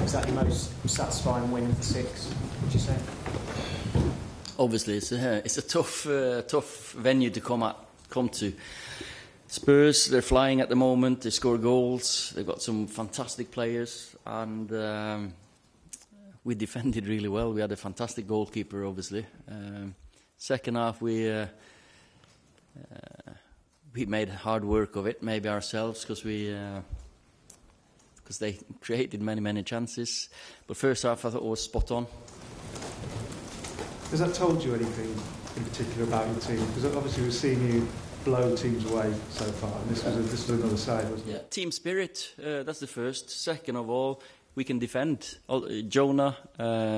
Was that your most satisfying win of the 6, would you say? Obviously, it's a tough venue to come to. Spurs, they're flying at the moment. They score goals. They've got some fantastic players, and we defended really well. We had a fantastic goalkeeper, obviously. Second half, we made hard work of it, maybe ourselves, because they created many chances. But first half, I thought it was spot on. Has that told you anything in particular about your team? Because obviously we've seen you blow teams away so far, and this was another side, wasn't it? Team spirit, that's the first. Second of all, we can defend. Jonah,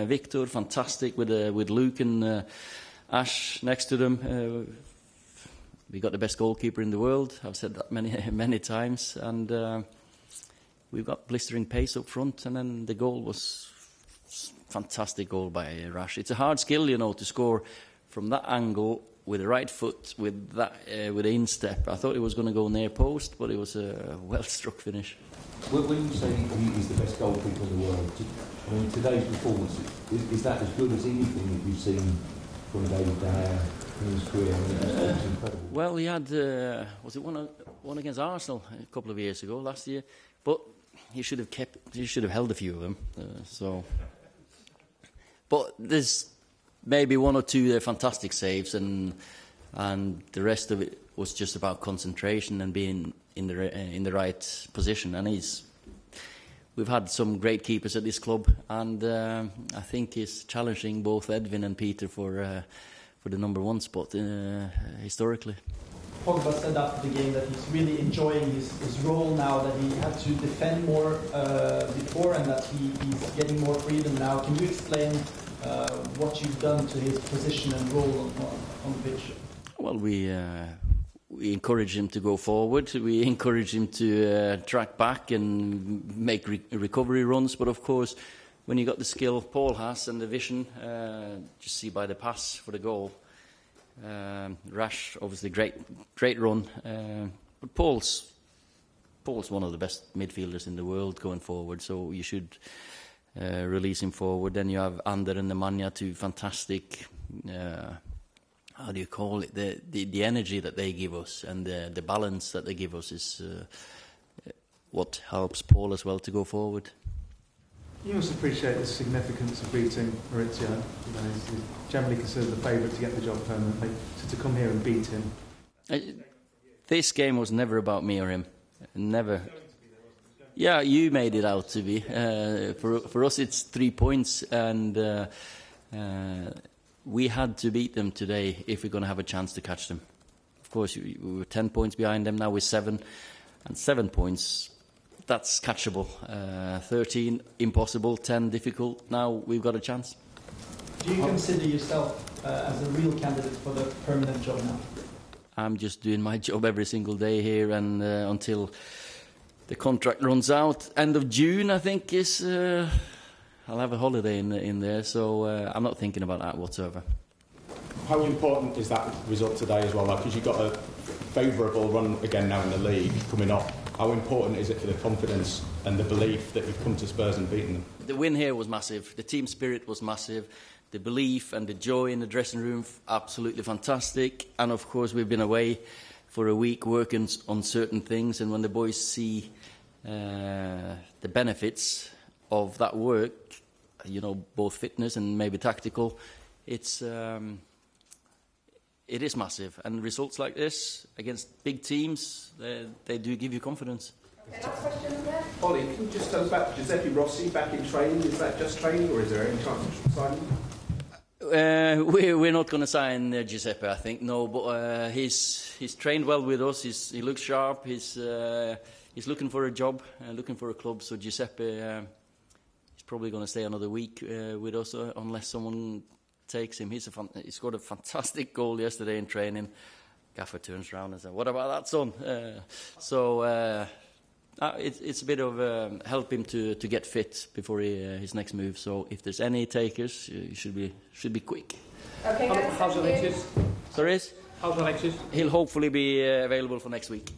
Victor, fantastic with Luke and Ash next to them. We got the best goalkeeper in the world. I've said that many times, and we've got blistering pace up front, and then the goal was fantastic goal by Rash. It's a hard skill, to score from that angle with the right foot, with the instep. I thought it was going to go near post, but it was a well-struck finish. When you say he's the best goalkeeper in the world, I mean, today's performance, is that as good as anything that you've seen from David De Gea in his career? I mean, it's incredible. Well, he had, was it one against Arsenal a couple of years ago, last year? But he should have held a few of them. But there's maybe one or two fantastic saves, and the rest of it was just about concentration and being in the right position. And we've had some great keepers at this club, and I think he's challenging both Edwin and Peter for the number 1 spot historically. Pogba said after the game that he's really enjoying his role now, that he had to defend more before, and that he's getting more freedom now. Can you explain what you've done to his position and role on the pitch? Well, we encourage him to go forward. We encourage him to track back and make recovery runs. But of course, when you got the skill Paul has and the vision, just see by the pass for the goal. Rash, obviously, great run. But Paul's one of the best midfielders in the world going forward, so you should release him forward. Then you have Ander and Nemanja, two fantastic, how do you call it, the energy that they give us and the balance that they give us is what helps Paul as well to go forward. You must appreciate the significance of beating Maurizio. He's generally considered the favourite to get the job permanently. So to come here and beat him. This game was never about me or him. Never. Yeah, you made it out to be. For us, it's 3 points, and we had to beat them today if we're going to have a chance to catch them. Of course, we were 10 points behind them. Now we're 7, and 7 points. That's catchable. 13, impossible. 10, difficult. Now we've got a chance. Do you consider yourself as a real candidate for the permanent job now? I'm just doing my job every single day here, and until the contract runs out, end of June, I think, is... I'll have a holiday in there, so I'm not thinking about that whatsoever. How important is that result today as well? Because you've got a favourable run again now in the league coming up. How important is it for the confidence and the belief that you've come to Spurs and beaten them? The win here was massive. The team spirit was massive. The belief and the joy in the dressing room, absolutely fantastic. And of course, we've been away for a week working on certain things. And when the boys see the benefits of that work, both fitness and maybe tactical, it is massive. And results like this against big teams, they do give you confidence. Okay, last question there. Ollie, can you just tell us about Giuseppe Rossi back in training? Is that just training, or is there any chance of signing? We're not going to sign Giuseppe, I think, no. But he's trained well with us. He looks sharp. He's looking for a job, looking for a club. So Giuseppe is probably going to stay another week with us, unless someone takes him. He scored a fantastic goal yesterday in training. Gaffer turns around and says, "What about that, son?" It's a bit of help him to get fit before his next move. So if there's any takers, you should be quick. Okay, How's Alexis? Sorry? How's Alexis? He'll hopefully be available for next week.